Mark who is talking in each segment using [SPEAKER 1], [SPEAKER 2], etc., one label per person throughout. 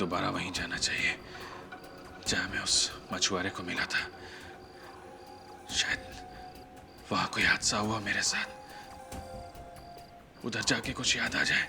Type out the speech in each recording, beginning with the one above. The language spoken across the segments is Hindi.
[SPEAKER 1] दोबारा वहीं जाना चाहिए जहां मैं उस मछुआरे को मिला था। शायद वहां कोई हादसा हुआ मेरे साथ, उधर जाके कुछ याद आ जाए।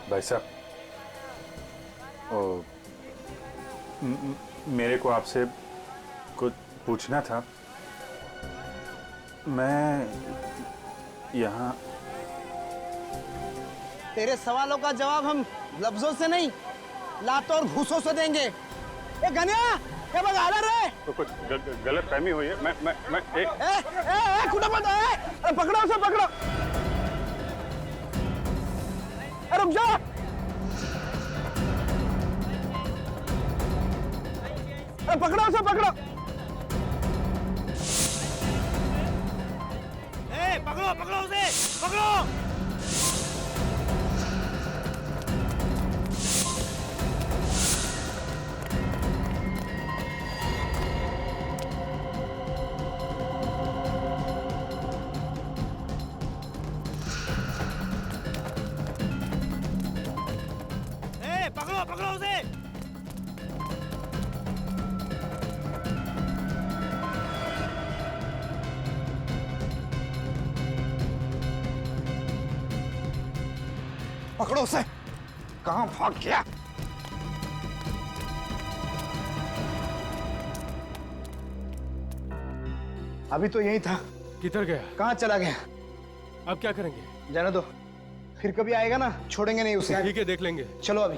[SPEAKER 2] भाई साहब, मेरे को आपसे कुछ पूछना था। मैं यहाँ
[SPEAKER 3] तेरे सवालों का जवाब हम लफ्जों से नहीं, लातों और घूसों से देंगे। ए गनिया, ये बगा रे।
[SPEAKER 2] तो कुछ गलत फहमी हुई है। मैं
[SPEAKER 3] खुदा मत अरे पकड़ो उसे, पकड़ो। रुक जा। पकड़ो उसे, पकड़ो।
[SPEAKER 4] पकड़ो पकड़ो उसे, पकड़ो। पकड़ो पकड़ो उसे।
[SPEAKER 3] पकड़ो उसे। कहां भाग गया? अभी तो यही था।
[SPEAKER 5] किधर गया?
[SPEAKER 3] कहां चला गया?
[SPEAKER 5] अब क्या करेंगे?
[SPEAKER 3] जाने दो, फिर कभी आएगा ना, छोड़ेंगे नहीं उसे।
[SPEAKER 5] ठीक है, देख लेंगे।
[SPEAKER 3] चलो अभी।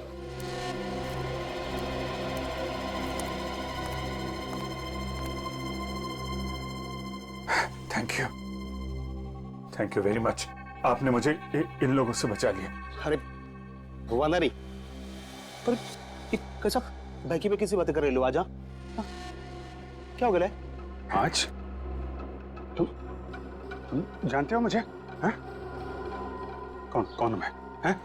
[SPEAKER 2] Thank you very much. आपने मुझे इन लोगों से बचा लिया।
[SPEAKER 6] अरे हुआ ना नहीं, पर कैसा बाकी पे किसी बातें कर रहे लो? आजा। क्या हो गया?
[SPEAKER 2] आज तुम जानते हो मुझे? हैं? कौन हूं मैं? हैं?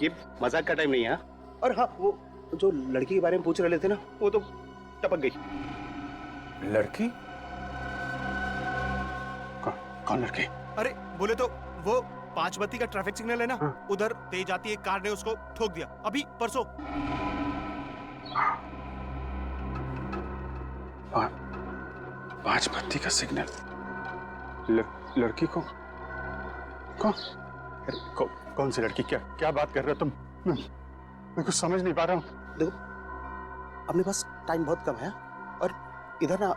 [SPEAKER 6] ये मजाक का टाइम नहीं है। और हाँ, वो जो लड़की के बारे में पूछ रहे थे ना, वो तो टपक गई।
[SPEAKER 2] लड़की? कौन लड़की?
[SPEAKER 4] अरे बोले तो वो 5 बत्ती का ट्रैफिक सिग्नल है ना, उधर तेज आती एक कार ने उसको ठोक दिया अभी परसों।
[SPEAKER 2] 5 बत्ती का सिग्नल? लड़की को कौन सी लड़की? क्या बात कर रहे हो तुम? मैं कुछ समझ नहीं पा रहा हूँ।
[SPEAKER 6] देखो, अपने पास टाइम बहुत कम है और इधर ना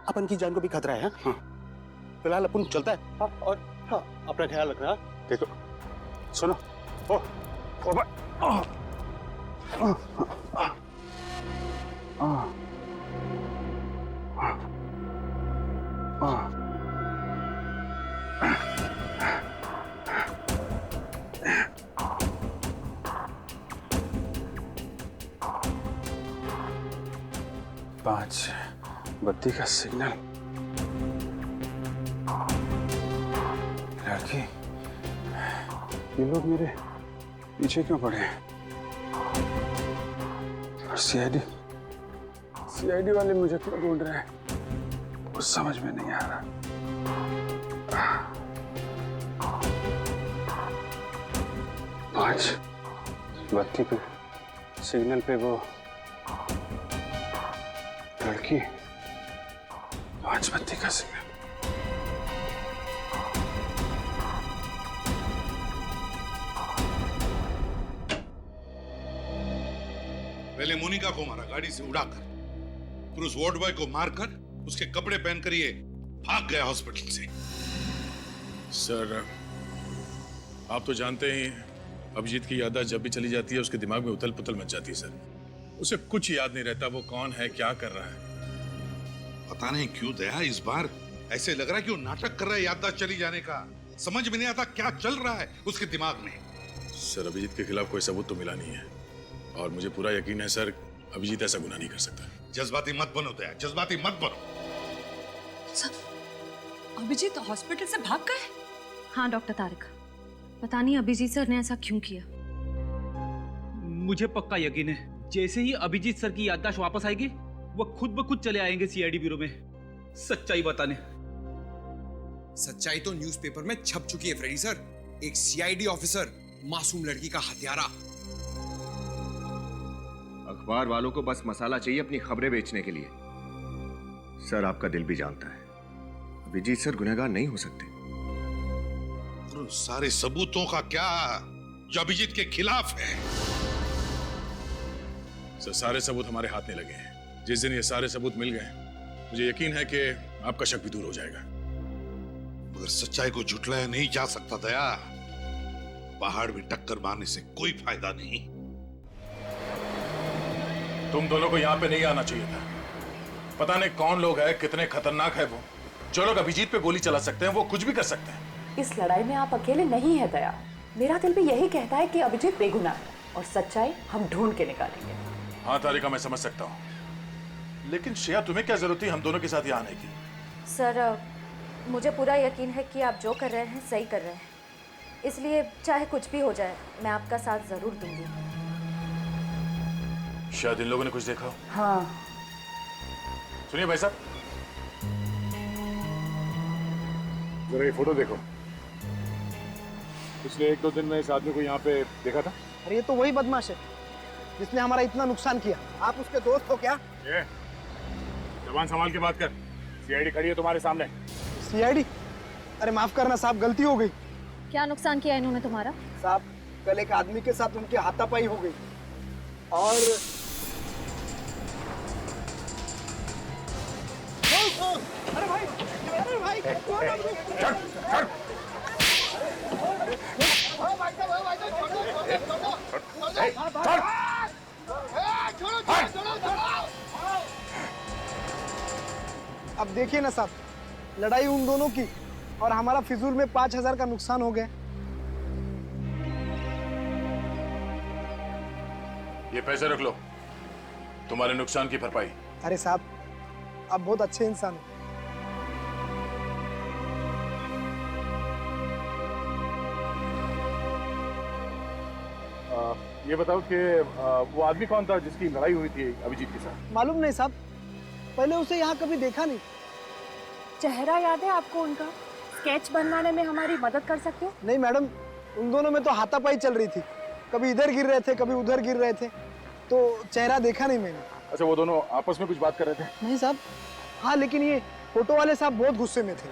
[SPEAKER 6] अपन की जान को भी खतरा है। हाँ। फिलहाल अपन चलता है। हाँ, और हाँ, अपना ख्याल रखना।
[SPEAKER 2] देखो, सुनो। पांच बत्ती का सिग्नल। लड़की, ये लोग मेरे पीछे क्यों पड़े हैं? और सीआईडी वाले मुझे क्यों ढूंढ रहे हैं? कुछ समझ में नहीं आ रहा। पांच बत्ती पे सिग्नल पे वो लड़की 5 बत्ती का सिग्नल।
[SPEAKER 7] पहले मोनिका को मारा गाड़ी से उड़ाकर, फिर उस वार्ड बॉय को मारकर उसके कपड़े पहनकर ये भाग गया हॉस्पिटल से।
[SPEAKER 8] सर, आप तो जानते ही हैं, अभिजीत की याददाश्त जब भी चली जाती है उसके दिमाग में उथल पुथल मच जाती है सर। उसे कुछ याद नहीं रहता वो कौन है, क्या कर रहा है।
[SPEAKER 7] पता नहीं क्यों दया इस बार ऐसे लग रहा है कि वो नाटक कर रहा है याददाश्त चली जाने का। समझ में नहीं आता क्या चल रहा है उसके दिमाग में।
[SPEAKER 8] सर, अभिजीत के खिलाफ कोई सबूत तो मिला नहीं है और मुझे पूरा यकीन है सर, अभिजीत ऐसा गुनाह नहीं कर सकता।
[SPEAKER 7] जज्बाती मत बनो दया, जज्बाती मत बनो।
[SPEAKER 9] अभिजीत हॉस्पिटल से भाग गए?
[SPEAKER 10] हाँ डॉक्टर तारिक, पता नहीं अभिजीत सर ने ऐसा क्यों किया।
[SPEAKER 11] मुझे पक्का यकीन है जैसे ही अभिजीत सर की याददाश्त वापस आएगी वो खुद ब खुद चले आएंगे सीआईडी ब्यूरो में सच्चाई बताने।
[SPEAKER 12] सच्चाई तो न्यूज़पेपर में छप चुकी है फ्रेडी सर। एक सीआईडी ऑफिसर मासूम लड़की का हत्यारा।
[SPEAKER 13] अखबार वालों को बस मसाला चाहिए अपनी खबरें बेचने के लिए। सर, आपका दिल भी जानता है अभिजीत सर गुनहगार नहीं हो सकते।
[SPEAKER 7] और उन सारे सबूतों का क्या जो अभिजीत के खिलाफ है?
[SPEAKER 8] सर, सारे सबूत हमारे हाथ में लगे हैं। जिस दिन ये सारे सबूत मिल गए मुझे यकीन है कि आपका शक भी दूर हो जाएगा।
[SPEAKER 7] मगर सच्चाई को झुठलाया नहीं जा सकता दया। पहाड़ में टक्कर मारने से कोई फायदा नहीं।
[SPEAKER 8] तुम दोनों को यहाँ पे नहीं आना चाहिए था। पता नहीं कौन लोग हैं, कितने खतरनाक है वो। जो लोग अभिजीत पे गोली चला सकते हैं वो कुछ भी कर सकते हैं।
[SPEAKER 9] इस लड़ाई में आप अकेले नहीं है दया। मेरा दिल भी यही कहता है कि अभिजीत बेगुनाह है और सच्चाई हम ढूंढ के निकालेंगे।
[SPEAKER 8] हाँ तारिका, मैं समझ सकता हूँ, लेकिन श्रेया तुम्हें क्या जरूरत थी हम दोनों के साथ यहाँ आने की?
[SPEAKER 10] सर, मुझे पूरा यकीन है कि आप जो कर रहे हैं सही कर रहे हैं, इसलिए चाहे कुछ भी हो जाए मैं आपका साथ जरूर दूंगी।
[SPEAKER 8] शायद इन लोगों ने कुछ देखा हो।
[SPEAKER 9] हाँ।
[SPEAKER 8] सुनिए भाई साहब,
[SPEAKER 2] जरा ये फोटो देखो। पिछले 1-2 दिन में इस आदमी को यहाँ पे देखा था।
[SPEAKER 3] अरे ये तो वही बदमाश है जिसने हमारा इतना नुकसान किया। आप उसके दोस्त हो क्या?
[SPEAKER 2] ये जबान संभाल के बात कर। सीआईडी खड़ी है तुम्हारे सामने।
[SPEAKER 3] सीआईडी? अरे माफ करना साहब, गलती हो गई।
[SPEAKER 10] क्या नुकसान किया इन्होंने तुम्हारा?
[SPEAKER 3] साहब, कल एक आदमी के साथ उनकी हाथापाई हो गई और अरे भाई, अरे भाई, अब देखिए ना साहब, लड़ाई उन दोनों की और हमारा फिजूल में 5,000 का नुकसान हो गया।
[SPEAKER 8] ये पैसे रख लो, तुम्हारे नुकसान की भरपाई।
[SPEAKER 3] अरे साहब, आप बहुत अच्छे इंसान हो।
[SPEAKER 2] ये बताओ कि वो आदमी कौन था जिसकी लड़ाई हुई थी अभिजीत के साथ?
[SPEAKER 3] मालूम नहीं साहब, पहले उसे यहाँ कभी देखा नहीं।
[SPEAKER 9] चेहरा याद है आपको उनका? स्केच बनवाने में हमारी मदद कर सकते हो?
[SPEAKER 3] नहीं मैडम, उन दोनों में तो हाथापाई चल रही थी। कभी इधर गिर रहे थे, कभी उधर गिर रहे थे, तो चेहरा देखा नहीं मैंने।
[SPEAKER 2] अच्छा, वो दोनों आपस में कुछ बात कर रहे थे?
[SPEAKER 3] नहीं साहब। हाँ, लेकिन ये फोटो वाले साहब बहुत गुस्से में थे।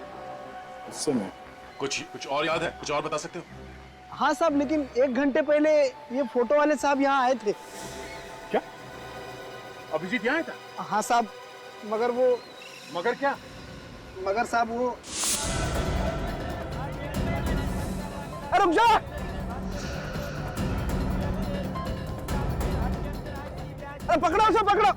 [SPEAKER 8] गुस्से में? कुछ और याद है? कुछ और बता सकते हो?
[SPEAKER 3] हाँ साहब, लेकिन 1 घंटे पहले ये फोटो वाले साहब यहाँ आए थे।
[SPEAKER 2] क्या अभिजीत यहाँ आया था?
[SPEAKER 3] हाँ साहब, मगर वो।
[SPEAKER 2] मगर क्या?
[SPEAKER 3] मगर साहब वो। रुक जा। अरे पकड़ो उसे, पकड़ो।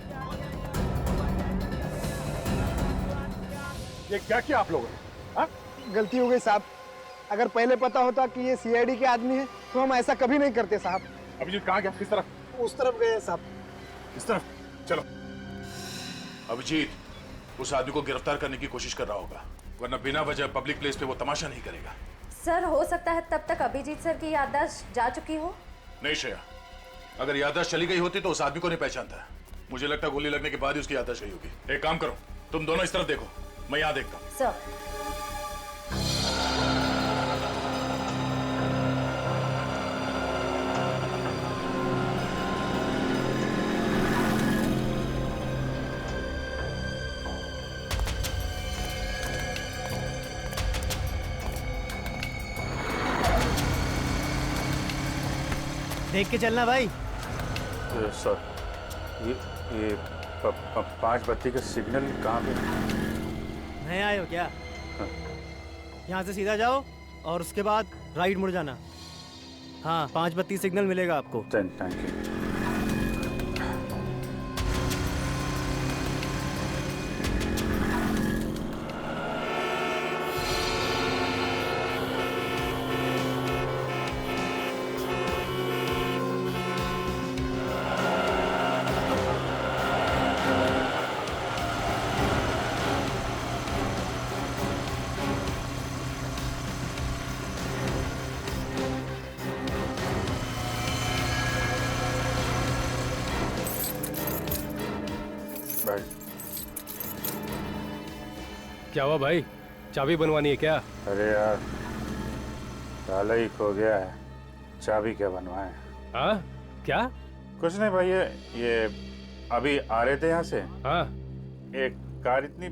[SPEAKER 2] ये क्या किया आप लोगों ने? हाँ?
[SPEAKER 3] गलती हो गई साहब। अगर पहले पता होता कि ये सीआईडी के आदमी है तो हम ऐसा कभी नहीं करते साहब।
[SPEAKER 2] अभिजीत कहाँ गया? किस तरफ?
[SPEAKER 3] उस तरफ गए साहब।
[SPEAKER 2] किस तरफ? चलो।
[SPEAKER 8] अभिजीत उस आदमी को गिरफ्तार करने की कोशिश कर रहा होगा, वरना बिना वजह पब्लिक प्लेस पे वो तमाशा नहीं करेगा।
[SPEAKER 10] सर, हो सकता है तब तक अभिजीत सर की याददाश्त जा चुकी हो।
[SPEAKER 8] नहीं श्रेया, अगर याददाश्त चली गई होती तो उस आदमी को नहीं पहचानता। मुझे लगता है गोली लगने के बाद ही उसकी याददाश्त गई होगी। एक काम करो, तुम दोनों इस तरफ देखो, मैं यहाँ देखता हूँ।
[SPEAKER 10] सर।
[SPEAKER 4] देख के चलना भाई।
[SPEAKER 2] सर, ये 5 बत्ती का सिग्नल कहाँ पे?
[SPEAKER 4] नए आए हो क्या? यहाँ से सीधा जाओ और उसके बाद राइट मुड़ जाना। हाँ, 5 बत्ती सिग्नल मिलेगा आपको।
[SPEAKER 2] Thank you.
[SPEAKER 5] क्या हुआ भाई, चाबी बनवानी है क्या?
[SPEAKER 2] अरे यार, ताला ही खो गया है, चाबी क्या बनवाएं?
[SPEAKER 5] हाँ क्या?
[SPEAKER 2] कुछ नहीं भाई, ये अभी आ रहे थे यहाँ से।
[SPEAKER 5] हाँ,
[SPEAKER 2] एक कार इतनी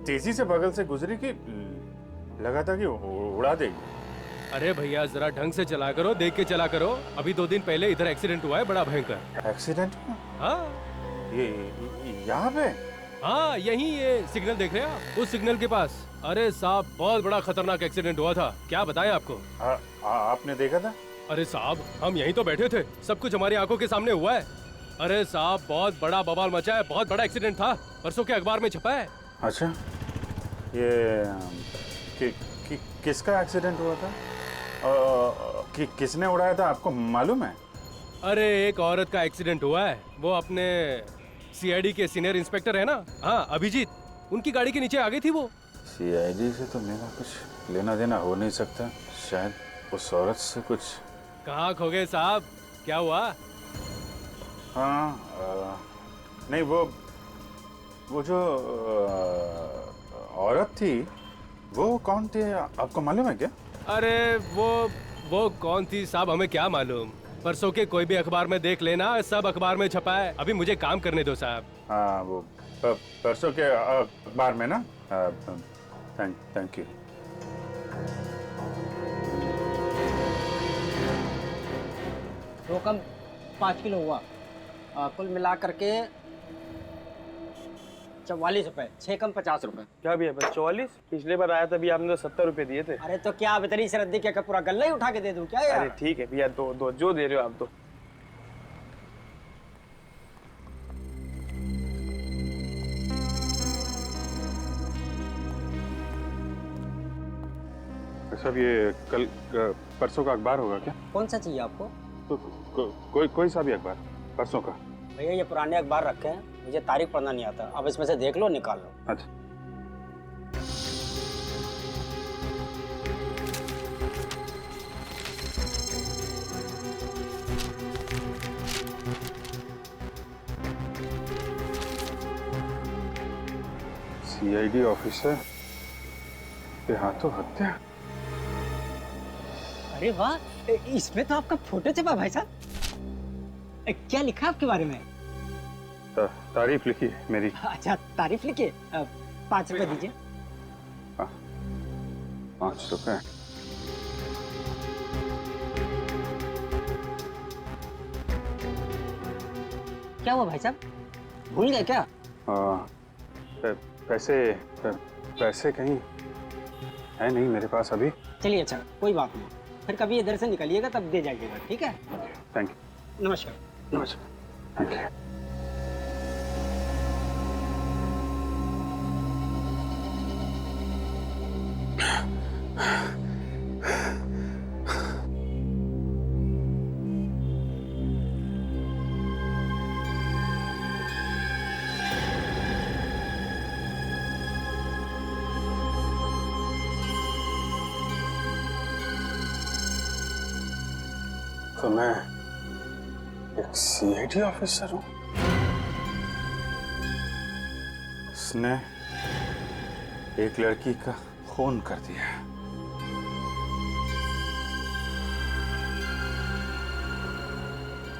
[SPEAKER 2] तेजी से बगल से गुजरी कि लगा था कि उड़ा देगी।
[SPEAKER 5] अरे भैया जरा ढंग से चला करो, देख के चला करो। अभी 2 दिन पहले इधर एक्सीडेंट हुआ है बड़ा भयंकर।
[SPEAKER 2] एक्सीडेंट?
[SPEAKER 5] हाँ
[SPEAKER 2] ये यहाँ पे?
[SPEAKER 5] हाँ यही, ये सिग्नल देख रहे हैं आप, उस सिग्नल के पास। अरे साहब बहुत बड़ा खतरनाक एक्सीडेंट हुआ था, क्या बताएं आपको।
[SPEAKER 2] आपने देखा था?
[SPEAKER 5] अरे साहब हम यहीं तो बैठे थे, सब कुछ हमारी आंखों के सामने हुआ है। अरे साहब बहुत बड़ा बवाल मचा है, बहुत बड़ा एक्सीडेंट था, परसों के अखबार में छपा है।
[SPEAKER 2] अच्छा, ये किसका एक्सीडेंट हुआ था? किसने उड़ाया था, आपको मालूम है?
[SPEAKER 5] अरे एक औरत का एक्सीडेंट हुआ है, वो अपने सीआईडी के सीनियर इंस्पेक्टर है ना, हाँ अभिजीत, उनकी गाड़ी के नीचे आ गई थी वो।
[SPEAKER 2] सीआईडी से तो मेरा कुछ लेना देना हो नहीं सकता, शायद उस औरत से कुछ।
[SPEAKER 5] कहाँ खो गए साहब, क्या हुआ?
[SPEAKER 2] हाँ नहीं, वो जो औरत थी वो कौन थी, आपको मालूम है क्या?
[SPEAKER 5] अरे वो कौन थी साहब, हमें क्या मालूम, परसों के कोई भी अखबार में देख लेना, सब अखबार में छपा है। अभी मुझे काम करने दो साहब।
[SPEAKER 2] हाँ वो परसों के अखबार में ना। Thank you.
[SPEAKER 3] दो कम 5 किलो हुआ, कुल मिला करके 44 रुपए, 6 कम 50 रुपए।
[SPEAKER 14] क्या भी है बस 44? पिछले बार आया था भी आपने तो 70 रुपए दिए थे।
[SPEAKER 3] अरे तो क्या अब इतनी सरद्दी क्या पूरा गल्ला ही उठा के दे दूं क्या यार?
[SPEAKER 14] अरे ठीक है भैया, दो जो दे रहे हो आप दो।
[SPEAKER 2] सब ये कल परसों का अखबार होगा क्या?
[SPEAKER 3] कौन सा चाहिए आपको?
[SPEAKER 2] तो कोई सा भी अखबार परसों का।
[SPEAKER 3] भैया ये पुराने अखबार रखे हैं, मुझे तारीख पढ़ना नहीं आता, अब इसमें से देख लो, निकाल लो।
[SPEAKER 2] अच्छा। सीआईडी ऑफिसर के हाथों हत्या।
[SPEAKER 3] अरे वाह, इसमें तो आपका फोटो छपा भाई साहब। क्या लिखा आपके बारे में?
[SPEAKER 2] तारीफ लिखी मेरी।
[SPEAKER 3] अच्छा तारीफ लिखी, 5 रुपए दीजिए।
[SPEAKER 2] 5 रुपए?
[SPEAKER 3] क्या हुआ भाई साहब, भूल गए क्या?
[SPEAKER 2] पैसे कहीं है नहीं मेरे पास अभी।
[SPEAKER 3] चलिए अच्छा कोई बात नहीं, फिर कभी इधर से निकलिएगा तब दे जाइएगा, ठीक है?
[SPEAKER 2] Thank you.
[SPEAKER 3] नमस्कार।
[SPEAKER 2] नमस्कार। Thank you. तो मैं एक सीआईडी ऑफिसर हूँ। उसने एक लड़की का खून कर दिया।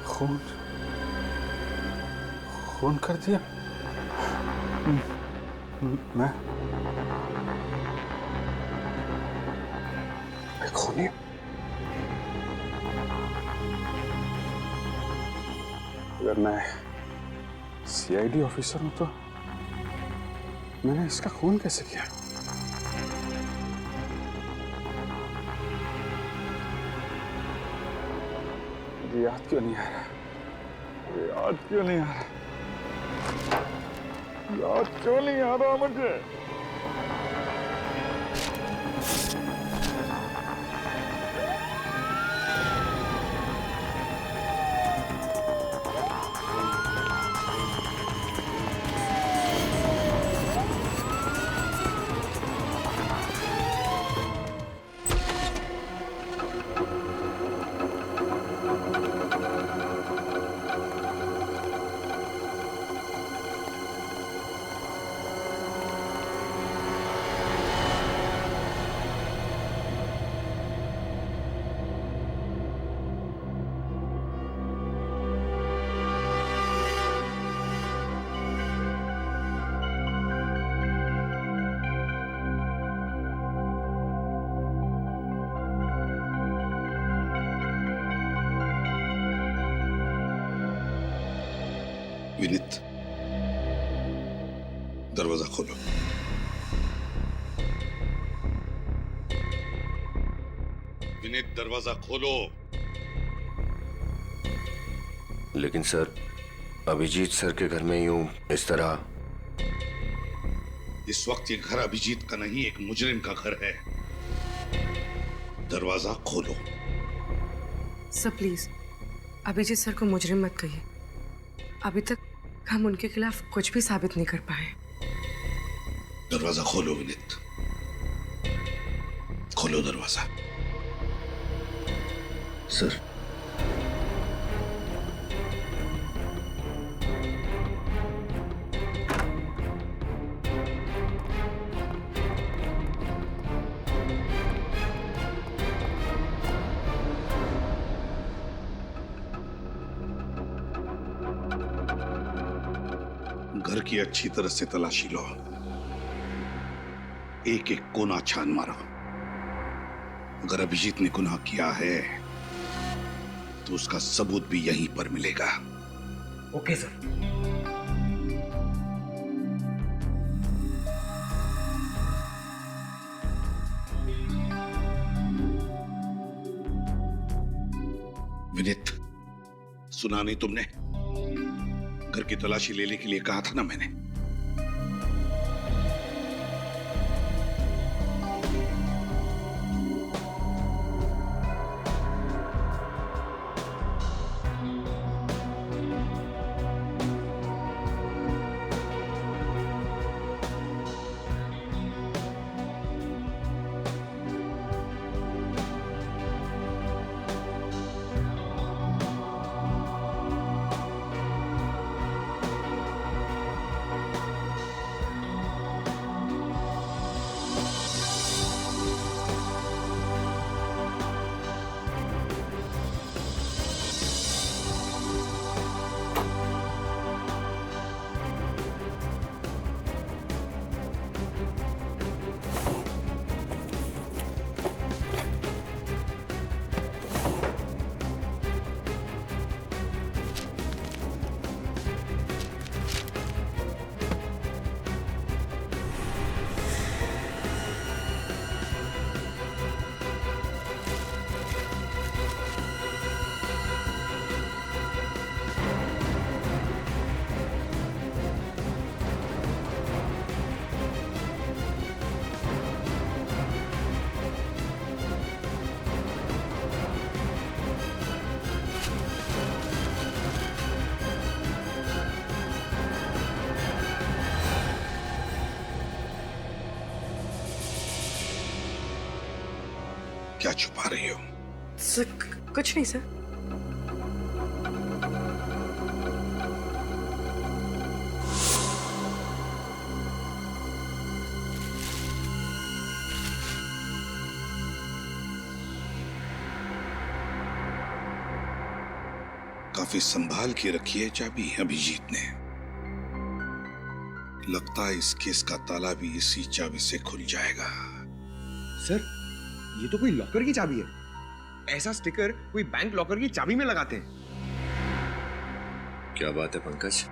[SPEAKER 2] खून कर दिया? मैं खूनी? अगर मैं सीआईडी ऑफिसर हूं तो मैंने इसका खून कैसे किया? मुझे याद क्यों नहीं आ रहा? मुझे याद क्यों नहीं आ रहा? याद क्यों नहीं आ रहा मुझे?
[SPEAKER 7] विनीत, दरवाजा खोलो। विनीत, दरवाजा खोलो।
[SPEAKER 13] लेकिन सर, अभिजीत सर के घर में यूं इस तरह।
[SPEAKER 7] इस वक्त ये घर अभिजीत का नहीं, एक मुजरिम का घर है। दरवाजा खोलो।
[SPEAKER 15] सर प्लीज, अभिजीत सर को मुजरिम मत कहिए। अभी तक हम उनके खिलाफ कुछ भी साबित नहीं कर पाए।
[SPEAKER 7] दरवाजा खोलो विनीत, खोलो दरवाजा।
[SPEAKER 13] सर,
[SPEAKER 7] घर की अच्छी तरह से तलाशी लो, एक एक कोना छान मारो। अगर अभिजीत ने गुनाह किया है तो उसका सबूत भी यहीं पर मिलेगा।
[SPEAKER 11] Okay sir.
[SPEAKER 7] विनीत, सुना नहीं तुमने? घर की तलाशी लेने के लिए कहा था ना मैंने। क्या छुपा रही हो?
[SPEAKER 15] सर कुछ नहीं सर।
[SPEAKER 7] काफी संभाल के रखी है चाबी अभिजीत ने। लगता है इस केस का ताला भी इसी चाबी से खुल जाएगा।
[SPEAKER 12] सर, ये तो कोई लॉकर की चाबी है। ऐसा स्टिकर कोई बैंक लॉकर की चाबी में लगाते हैं।
[SPEAKER 13] क्या बात है पंकज?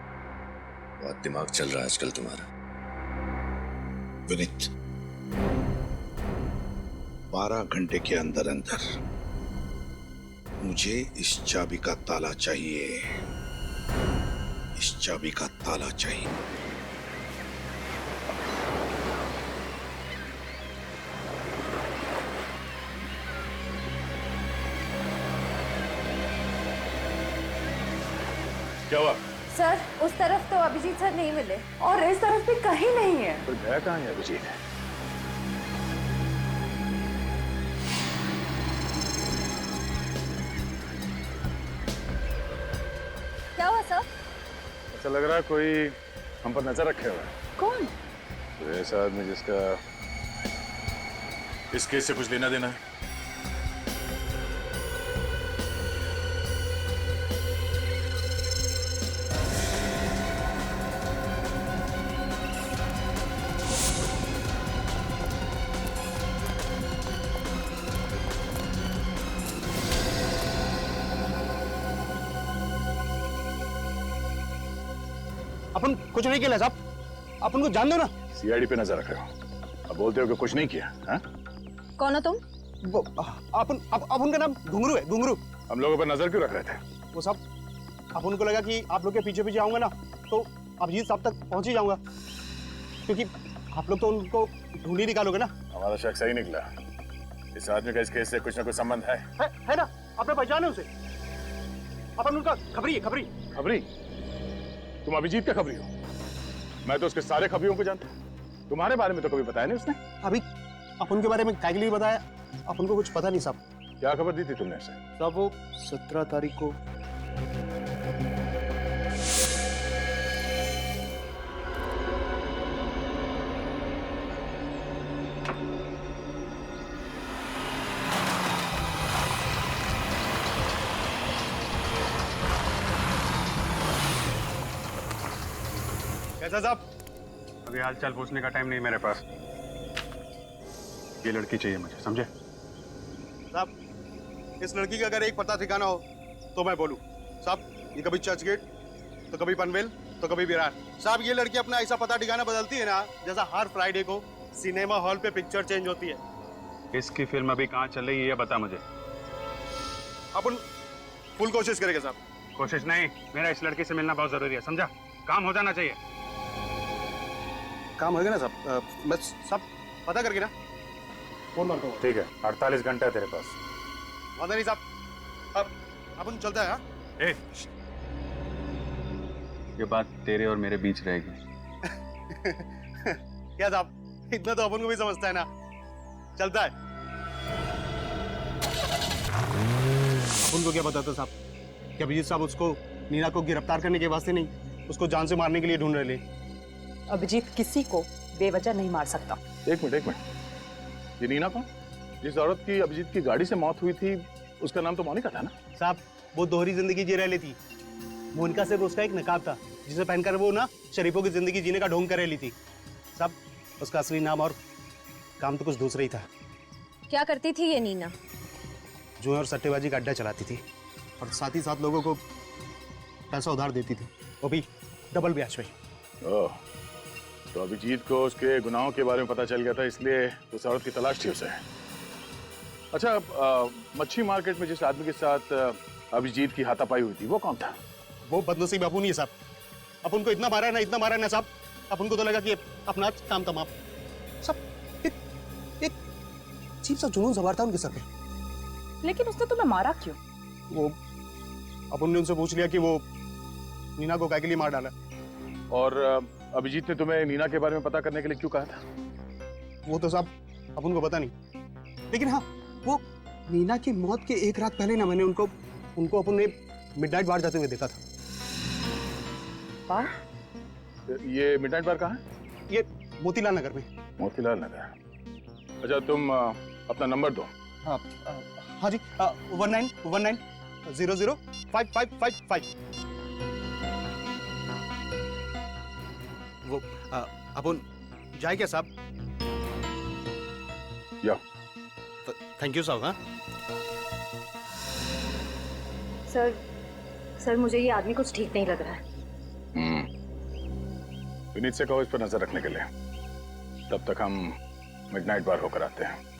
[SPEAKER 13] बहुत दिमाग चल रहा है आजकल तुम्हारा।
[SPEAKER 7] विनीत, 12 घंटे के अंदर अंदर मुझे इस चाबी का ताला चाहिए। इस चाबी का ताला चाहिए।
[SPEAKER 8] क्या हुआ?
[SPEAKER 10] सर उस तरफ तो अभिजीत सर नहीं मिले और इस तरफ भी कहीं नहीं है।
[SPEAKER 8] तो गया कहाँ है अभिजीत?
[SPEAKER 10] क्या हुआ सर?
[SPEAKER 8] ऐसा लग रहा है कोई हम पर नजर रखे हुआ है।
[SPEAKER 10] कौन?
[SPEAKER 8] तो ऐसा आदमी जिसका इस केस से कुछ लेना देना है।
[SPEAKER 6] अपन कुछ नहीं किया साहब, अपन को जान दो ना।
[SPEAKER 8] सीआईडी पे नजर रखे हो, अब बोलते हो कि कुछ नहीं किया। हाँ?
[SPEAKER 10] कौन हो तुम?
[SPEAKER 6] अपन का नाम घुंगरू है, घुंगरू।
[SPEAKER 8] हम लोगों पर नजर क्यों रख रहे थे?
[SPEAKER 6] वो साहब, अपन को लगा कि आप लोग के पीछे पीछे आऊंगा ना तो अभिजीत साहब तक पहुंच ही जाऊंगा, क्योंकि आप लोग तो उनको ढूंढ ही निकालोगे ना।
[SPEAKER 8] हमारा शक सही निकला। इस आदमी का इस केस से कुछ ना कुछ संबंध है
[SPEAKER 6] ना? आपने पहचाने उसे? अपन उनका खबरी है, खबरी।
[SPEAKER 8] खबरी? तुम अभिजीत का खबरी हो? मैं तो उसके सारे खबरियों को जानता हूँ। तुम्हारे बारे में तो कभी बताया नहीं उसने।
[SPEAKER 6] अभी अपन के बारे में काय के लिए बताया? अपन को कुछ पता नहीं साहब।
[SPEAKER 8] क्या खबर दी थी तुमने उसे?
[SPEAKER 6] साहब वो 17 तारीख को
[SPEAKER 2] कैसा साहब? अभी हाल चाल पूछने का टाइम नहीं मेरे पास। ये लड़की चाहिए मुझे, समझे?
[SPEAKER 6] साहब, इस लड़की का अगर एक पता ठिकाना हो तो मैं बोलूं। साहब, ये कभी चर्च गेट, तो कभी पनवेल, तो कभी विरार। साहब, ये लड़की अपना ऐसा पता ठिकाना बदलती है ना, जैसा हर फ्राइडे को सिनेमा हॉल पे पिक्चर चेंज होती है।
[SPEAKER 2] इसकी फिल्म अभी कहाँ चल रही है ये बता मुझे।
[SPEAKER 6] अपन फुल कोशिश करेंगे साहब।
[SPEAKER 2] कोशिश नहीं, मेरा इस लड़की से मिलना बहुत जरूरी है, समझा? काम हो जाना चाहिए।
[SPEAKER 6] काम होगा ना साहब? मैं सब पता करके ना फोन मारता हूँ।
[SPEAKER 2] ठीक है, 48 घंटा है तेरे पास।
[SPEAKER 6] वादा नहीं साहब, अब अपन चलता है। हाँ?
[SPEAKER 2] ये बात तेरे और मेरे बीच रहेगी।
[SPEAKER 6] क्या साहब, इतना तो अपन को भी समझता है ना। चलता है। अपन को क्या पता था साहब कि अभिजीत साहब उसको नीना को गिरफ्तार करने के वास्ते नहीं, उसको जान से मारने के लिए ढूंढ रहे।
[SPEAKER 9] अभिजीत किसी को बेवजह नहीं मार सकता।
[SPEAKER 8] एक मिनट। ये नीना कौन? जिस औरत की अभिजीत की गाड़ी से मौत हुई थी उसका नाम तो मोनिका था ना?
[SPEAKER 6] साहब, वो दोहरी जिंदगी जी रही थी। मोनिका सिर्फ उसका एक नकाब था जिसे पहनकर वो ना शरीफों की जिंदगी जीने का ढोंग कर रही थी। साहब, उसका असली नाम और काम तो कुछ दूसरा ही था।
[SPEAKER 10] क्या करती थी ये नीना?
[SPEAKER 6] जुए और सट्टेबाजी का अड्डा चलाती थी और साथ ही साथ लोगों को पैसा उधार देती थी, वो भी डबल ब्याज पे।
[SPEAKER 8] ओह, तो अभिजीत को उसके गुनाहों के बारे में पता चल गया था, इसलिए उस औरत की तलाश थी उसे। अच्छा, मच्छी मार्केट में जिस आदमी के साथ अभिजीत की हाथापाई हुई थी वो कौन था?
[SPEAKER 6] वो बदनसीब बापू नहीं है साहब। अपन को इतना मारा है ना, इतना मारा है ना साहब, अपन को तो लगा कि अपना काम तमाम। सब एक अजीब सा जुनून सवार था उनके सर पे।
[SPEAKER 9] लेकिन उसने तुम्हें मारा क्यों?
[SPEAKER 6] वो अपन ने उनसे पूछ लिया कि वो नीना को काय के लिए मार डाला।
[SPEAKER 8] और अभिजीत ने तुम्हें नीना के बारे में पता करने के लिए क्यों कहा था?
[SPEAKER 6] वो तो साहब अपन को पता नहीं, लेकिन हाँ, वो नीना की मौत के एक रात पहले ना मैंने उनको अपन ने मिडनाइट बार जाते हुए देखा था।
[SPEAKER 9] बार?
[SPEAKER 8] ये मिडनाइट बार कहाँ है?
[SPEAKER 6] ये मोतीलाल नगर में।
[SPEAKER 8] मोतीलाल नगर। अच्छा, तुम अपना नंबर दो।
[SPEAKER 6] हाँ जी, 1919005555। वो अपन जाए क्या साहब?
[SPEAKER 8] या
[SPEAKER 6] थैंक यू साहब। हाँ
[SPEAKER 9] सर,
[SPEAKER 10] सर मुझे ये आदमी कुछ ठीक नहीं लग रहा है।
[SPEAKER 8] विनीत से कहो इस पर नजर रखने के लिए। तब तक हम मिडनाइट बार होकर आते हैं।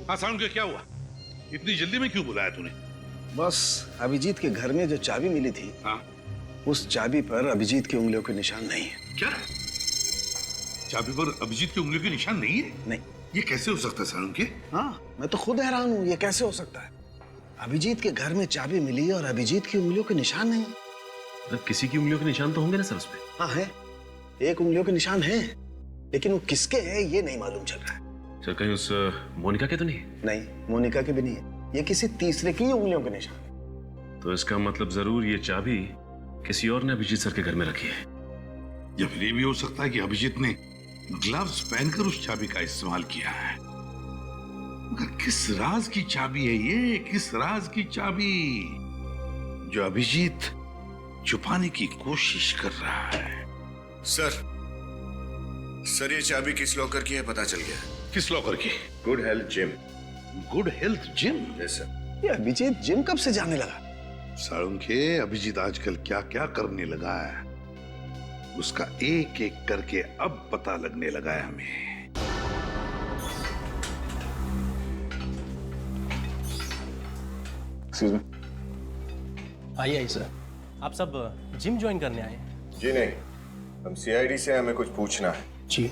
[SPEAKER 7] हाँ साउंड के क्या हुआ? इतनी जल्दी में क्यों बुलाया तूने?
[SPEAKER 3] बस अभिजीत के घर में जो चाबी मिली थी,
[SPEAKER 7] हाँ?
[SPEAKER 3] उस चाबी पर अभिजीत की उंगलियों के निशान नहीं है।
[SPEAKER 7] क्या? चाबी पर अभिजीत की उंगलियों के निशान नहीं है?
[SPEAKER 3] नहीं।
[SPEAKER 7] ये कैसे हो सकता है साउंड के?
[SPEAKER 3] हाँ, मैं तो खुद हैरान हूँ, ये कैसे हो सकता है? अभिजीत के घर में चाबी मिली और अभिजीत की उंगलियों के निशान नहीं है।
[SPEAKER 16] मतलब किसी की उंगलियों के निशान तो होंगे ना सर उसपे?
[SPEAKER 3] हाँ है, एक उंगलियों के निशान है, लेकिन वो किसके हैं ये नहीं मालूम चल रहा है।
[SPEAKER 16] सर कहीं उस मोनिका के तो नहीं?
[SPEAKER 3] नहीं, मोनिका के भी नहीं है, ये किसी तीसरे की उंगलियों के निशान है।
[SPEAKER 16] तो इसका मतलब जरूर ये चाबी किसी और ने अभिजीत सर के घर में रखी है।
[SPEAKER 7] या फिर ये भी हो सकता है कि अभिजीत ने ग्लव्स पहनकर उस चाबी का इस्तेमाल किया है। मगर किस राज की चाबी है ये? किस राज की चाबी जो अभिजीत छुपाने की कोशिश कर रहा है?
[SPEAKER 13] सर ये चाबी किस लॉकर की है पता चल गया।
[SPEAKER 7] किस लॉकर की?
[SPEAKER 13] Good health gym.
[SPEAKER 7] Good health gym?
[SPEAKER 13] Yes sir.
[SPEAKER 3] ये अभिजीत जिम कब से जाने लगा?
[SPEAKER 7] साळुंखे, अभिजीत आजकल क्या क्या करने लगा है, उसका एक एक करके अब पता लगने लगा है हमें।
[SPEAKER 8] Excuse me.
[SPEAKER 5] आइए आइए सर। आप सब जिम ज्वाइन करने आए हैं?
[SPEAKER 13] जी नहीं, हम सीआईडी से हमें कुछ पूछना है।
[SPEAKER 5] जी।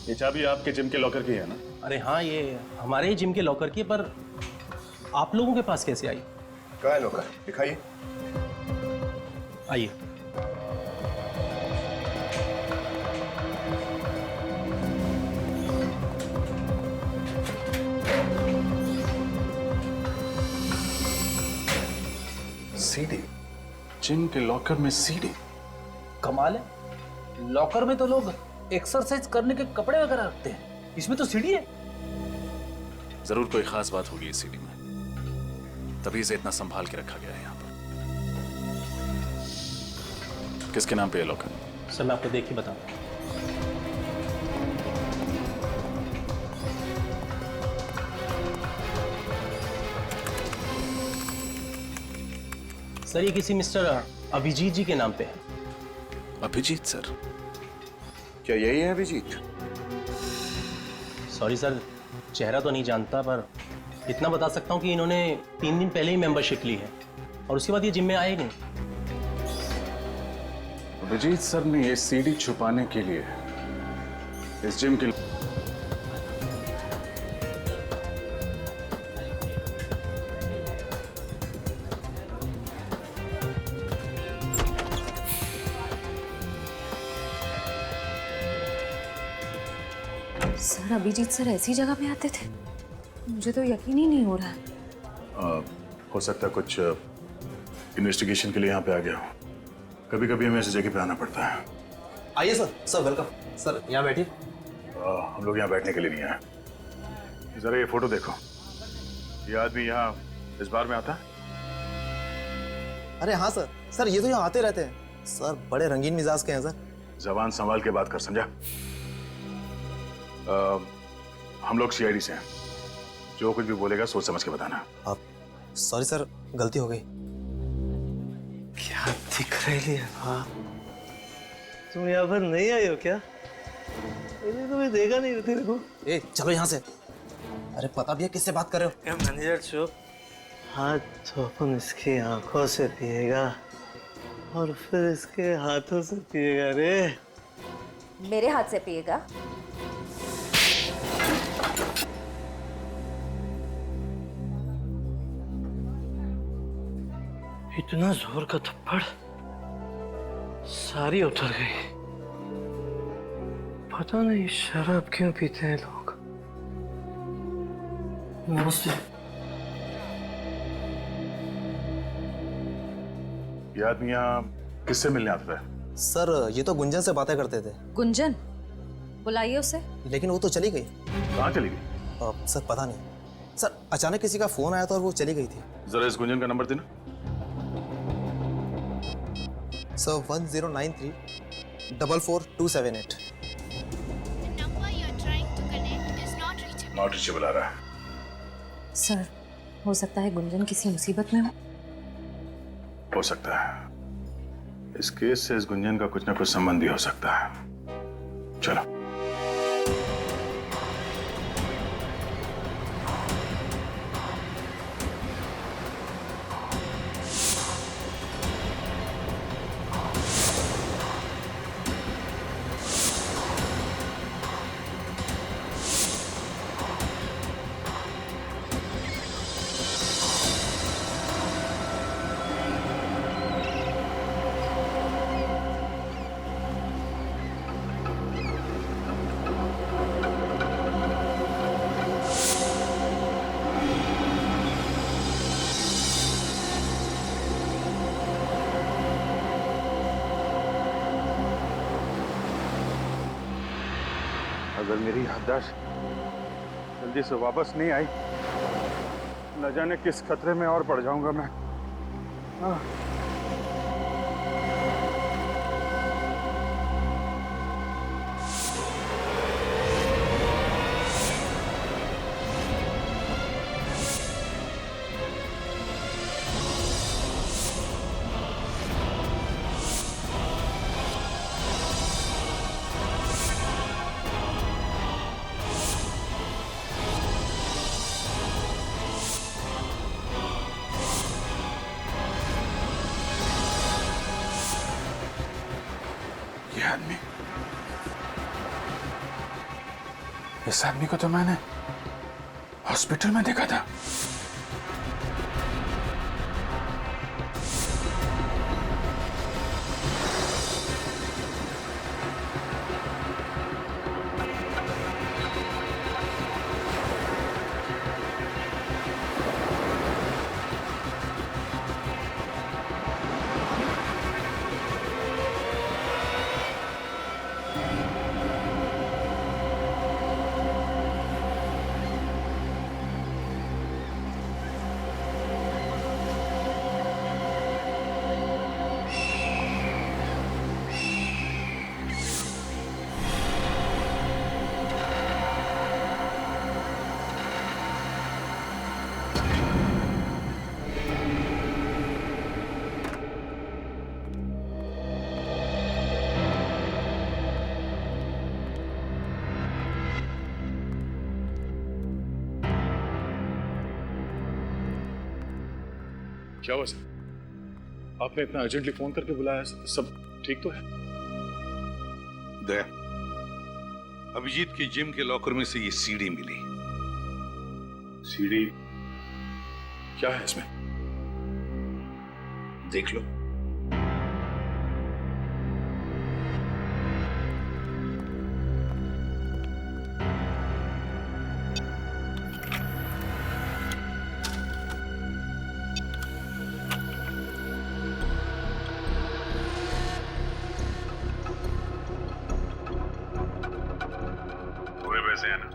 [SPEAKER 8] ये चाबी आपके जिम के लॉकर की है ना?
[SPEAKER 5] अरे हाँ, ये हमारे ही जिम के लॉकर की, पर आप लोगों के पास कैसे आई?
[SPEAKER 13] कहाँ है लॉकर? दिखाइए।
[SPEAKER 5] आइए।
[SPEAKER 8] सीडी? जिम के लॉकर में सीडी?
[SPEAKER 5] कमाल है, लॉकर में तो लोग एक्सरसाइज करने के कपड़े वगैरह रखते हैं, इसमें तो सीडी है।
[SPEAKER 1] जरूर कोई खास बात होगी इस सीडी में, तभी इसे इतना संभाल के रखा गया है यहाँ पर। किसके नाम पे है लॉकर?
[SPEAKER 5] सर मैं आपको देख के बताऊं। सर ये किसी मिस्टर अभिजीत जी के नाम पे है।
[SPEAKER 1] अभिजीत सर?
[SPEAKER 13] क्या यही है अभिजीत?
[SPEAKER 5] सॉरी सर, चेहरा तो नहीं जानता, पर इतना बता सकता हूँ कि इन्होंने 3 दिन पहले ही मेंबरशिप ली है और उसके बाद ये जिम में आए नहीं।
[SPEAKER 8] अभिजीत सर ने ये सीडी छुपाने के लिए इस जिम के
[SPEAKER 10] सर अभिजीत सर ऐसी जगह पे आते थे? मुझे तो यकीन ही नहीं हो रहा।
[SPEAKER 8] हो सकता है कुछ इन्वेस्टिगेशन के लिए यहाँ पे आ गया हो। कभी कभी हमें ऐसी जगह पे आना पड़ता है।
[SPEAKER 4] आइए सर। Sir welcome. सर यहाँ बैठिए।
[SPEAKER 8] हम लोग यहाँ बैठने के लिए नहीं आए। जरा ये फोटो देखो, ये आदमी यहाँ इस बार में आता है?
[SPEAKER 4] अरे हाँ सर, सर ये तो यहाँ आते रहते हैं। सर बड़े रंगीन मिजाज के हैं सर।
[SPEAKER 8] जबान संभाल के बात कर, समझा? हम लोग सीआईडी से हैं, जो कुछ भी बोलेगा सोच समझ के बताना।
[SPEAKER 4] आप सॉरी सर, गलती हो गई।
[SPEAKER 17] क्या दिख रही है आप? तुम यहाँ पर नहीं आई हो क्या? मैंने तुम्हें देखा नहीं तेरे को।
[SPEAKER 4] ए चलो यहाँ से। अरे पता भी है किससे बात कर रहे हो?
[SPEAKER 17] मैनेजर चुप। हाथ तो अपन इसकी आंखों से पिएगा और फिर इसके हाथों से पिएगा रे।
[SPEAKER 10] मेरे हाथ से पिएगा?
[SPEAKER 17] इतना जोर का थप्पड़, सारी उतर गई। पता नहीं शराब क्यों पीते हैं लोग। नमस्ते।
[SPEAKER 8] ये आदमी यहाँ किससे मिलने आता है?
[SPEAKER 4] सर ये तो गुंजन से बातें करते थे।
[SPEAKER 10] गुंजन? बुलाइए उसे।
[SPEAKER 4] लेकिन वो तो चली गई।
[SPEAKER 8] कहाँ चली गई?
[SPEAKER 4] सर पता नहीं।
[SPEAKER 18] सर अचानक किसी का फोन आया था और वो चली गई थी।
[SPEAKER 8] जरा इस गुंजन का नंबर देना।
[SPEAKER 18] सर 1093-444278।
[SPEAKER 8] नॉट रीचेबल आ रहा है।
[SPEAKER 10] सर हो सकता है गुंजन किसी मुसीबत में
[SPEAKER 8] हो सकता है। इस केस से इस गुंजन का कुछ ना कुछ संबंध भी हो सकता है। चलो। अगर मेरी याददाश्त जल्दी से वापस नहीं आई, न जाने किस खतरे में और पड़ जाऊंगा मैं। इस आदमी को तो मैंने हॉस्पिटल में देखा था। क्या हुआ सर? आपने इतना अर्जेंटली फोन करके बुलाया, सब ठीक तो है?
[SPEAKER 7] दया, अभिजीत की जिम के लॉकर में से ये सीडी मिली।
[SPEAKER 8] सीडी? क्या है इसमें?
[SPEAKER 7] देख लो।
[SPEAKER 8] पैसे है ना?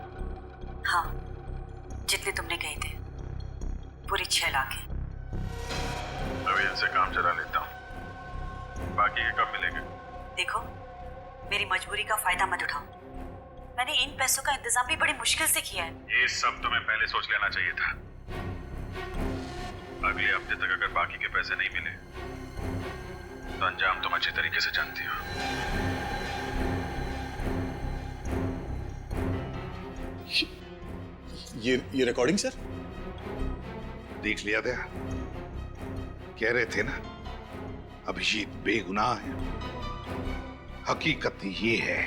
[SPEAKER 19] हाँ, जितने तुमने कहे थे, पूरी 6 लाख है।
[SPEAKER 8] अभी इनसे काम चला लेता हूँ, बाकी के कब मिलेंगे?
[SPEAKER 19] देखो, मेरी मजबूरी का फायदा मत उठाओ। मैंने इन पैसों का इंतजाम भी बड़ी मुश्किल से किया है।
[SPEAKER 8] ये सब तुम्हें पहले सोच लेना चाहिए था। अगले हफ्ते तक अगर बाकी के पैसे नहीं मिले, तो अंजाम तुम अच्छी तरीके से जानती हो।
[SPEAKER 7] ये रिकॉर्डिंग सर? देख लिया था? कह रहे थे ना, अभिजीत बेगुनाह है। हकीकत ये है,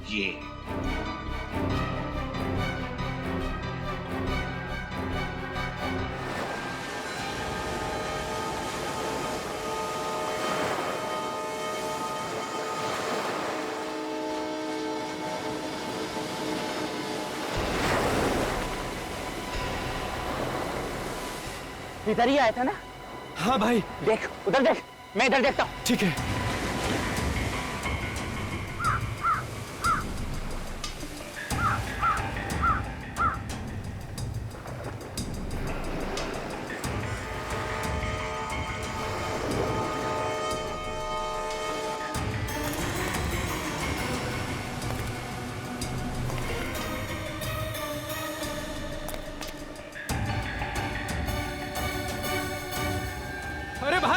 [SPEAKER 7] ये
[SPEAKER 3] इधर ही आया था ना?
[SPEAKER 4] हाँ भाई।
[SPEAKER 3] देख, उधर देख, मैं इधर देखता हूँ।
[SPEAKER 4] ठीक है।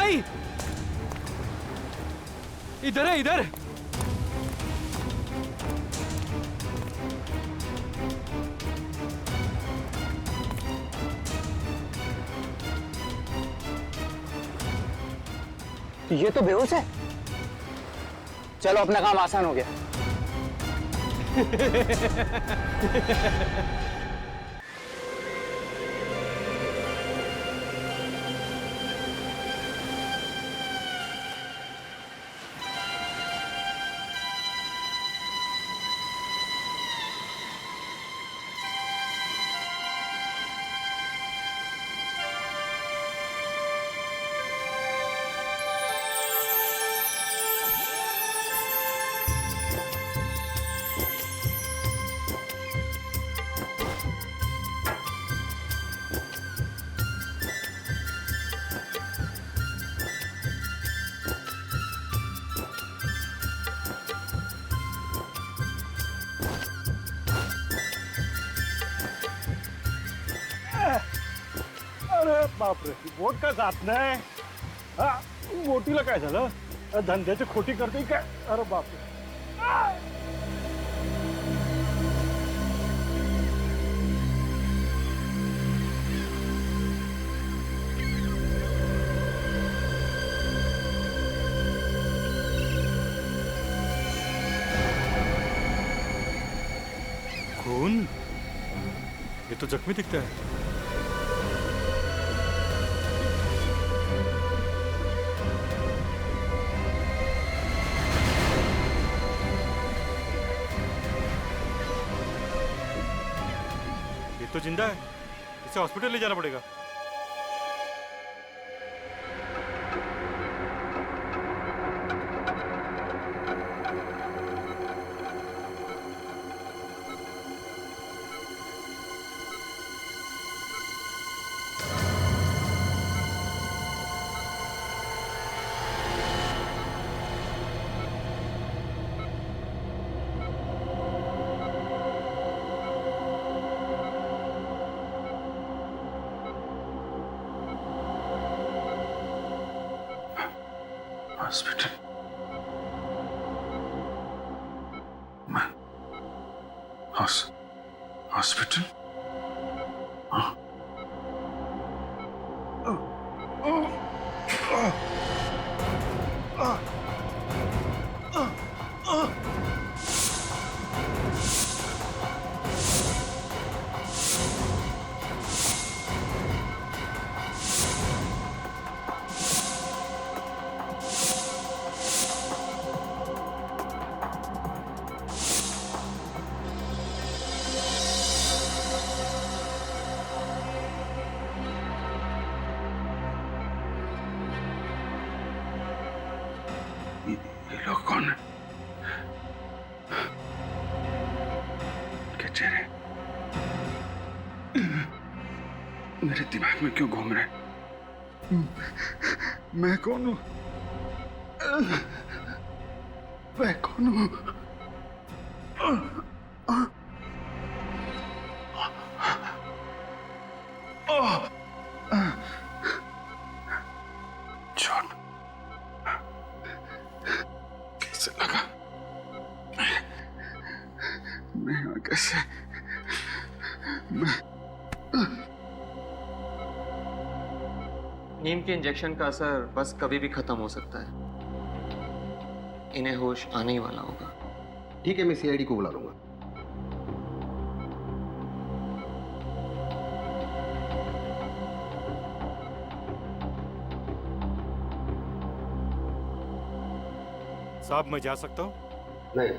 [SPEAKER 5] भाई, इधर है, इधर।
[SPEAKER 3] ये तो बेहोश है। चलो अपना काम आसान हो गया।
[SPEAKER 2] अरे बापरे, वोट का जात नाही. हा, वोटीला काय झालं? धंद्याची खोटी करते काय? अरे बापरे.
[SPEAKER 20] खून? ये तो जख्मी दिखता है. ये तो जिंदा है. इसे हॉस्पिटल ले जाना पड़ेगा.
[SPEAKER 1] हॉस्पिटल? हॉस्पिटल? ये लोग कौन है? क्या चेहरे मेरे दिमाग में क्यों घूम रहे हैं? मैं कौन हूं? मैं कौन हूं? चोट कैसे लगा? मैं यहाँ कैसे?
[SPEAKER 13] नीम के इंजेक्शन का असर बस कभी भी खत्म हो सकता है. इन्हें होश आने ही वाला होगा.
[SPEAKER 21] ठीक है, मैं सीआईडी को बुला लूंगा.
[SPEAKER 20] साहब मैं जा सकता हूँ?
[SPEAKER 21] नहीं,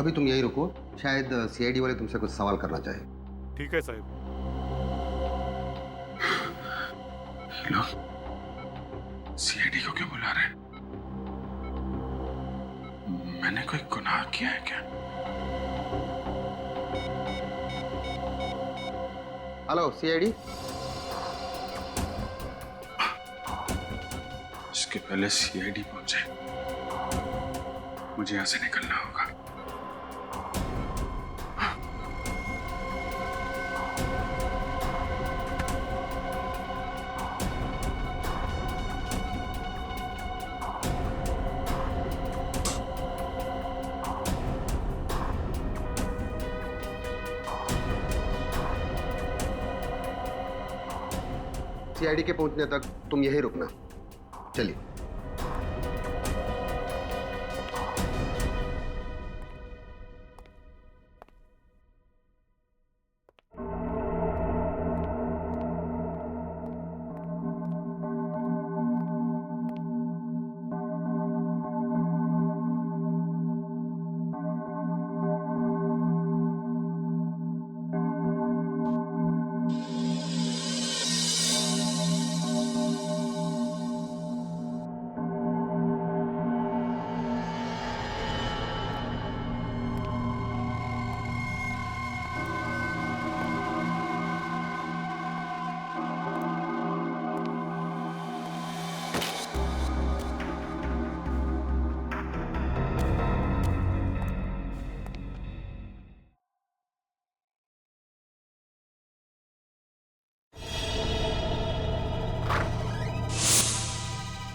[SPEAKER 21] अभी तुम यही रुको. शायद सीआईडी वाले तुमसे कुछ सवाल करना चाहे.
[SPEAKER 20] ठीक है साहब.
[SPEAKER 1] लोग सीआईडी को क्यों बुला रहे हैं? मैंने कोई गुनाह किया है क्या?
[SPEAKER 21] Hello CID.
[SPEAKER 1] इसके पहले सीआईडी पहुंचे, मुझे यहां से निकलना होगा.
[SPEAKER 21] सीआईडी के पहुंचने तक तुम यहीं रुकना। चलिए।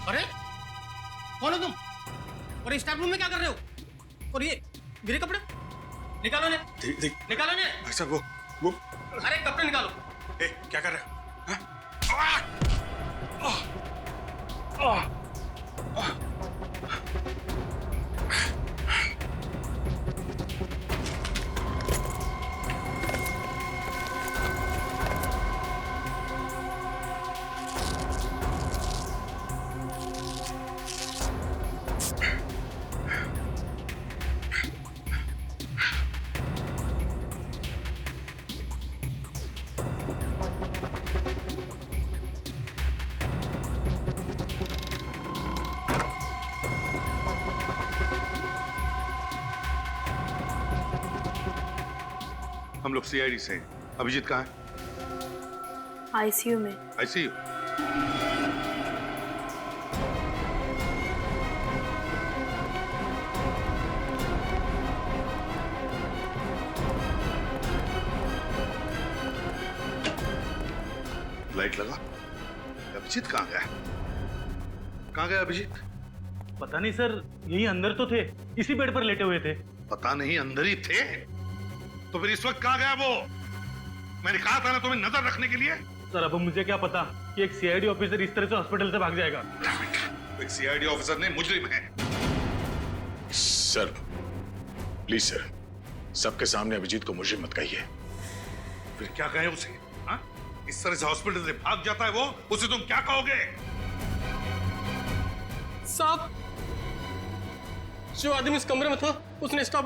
[SPEAKER 3] अरे कौन हो तुम? और इस स्टाफ रूम में क्या कर रहे हो? और ये मेरे कपड़े निकालो ने, निकालो ने।
[SPEAKER 6] भाई साहब वो
[SPEAKER 3] अरे कपड़े निकालो।
[SPEAKER 6] क्या कर रहे हो? हम लोग सीआईडी से हैं। अभिजीत कहाँ है?
[SPEAKER 14] आईसीयू में।
[SPEAKER 6] आईसीयू? लाइट लगा। अभिजीत कहाँ गया? कहाँ गया अभिजीत?
[SPEAKER 2] पता नहीं सर, यही अंदर तो थे, इसी बेड पर लेटे हुए थे।
[SPEAKER 7] पता नहीं अंदर ही थे? तो फिर इस वक्त कहाँ गया वो? मैंने कहा था ना तुम्हें नजर रखने के लिए।
[SPEAKER 2] सर अब मुझे क्या पता कि एक सीआईडी ऑफिसर इस तरह से हॉस्पिटल से भाग जाएगा।
[SPEAKER 7] एक सीआईडी ऑफिसर ने मुजरिम है।
[SPEAKER 8] सर प्लीज सर, सबके सामने अभिजीत को मुजरिम मत कहिए।
[SPEAKER 7] फिर क्या कहें उसे? हाँ? इस तरह से हॉस्पिटल से भाग जाता है वो, उसे तुम क्या कहोगे?
[SPEAKER 3] साहब, जो आदमी इस कमरे में था उसने स्टाफ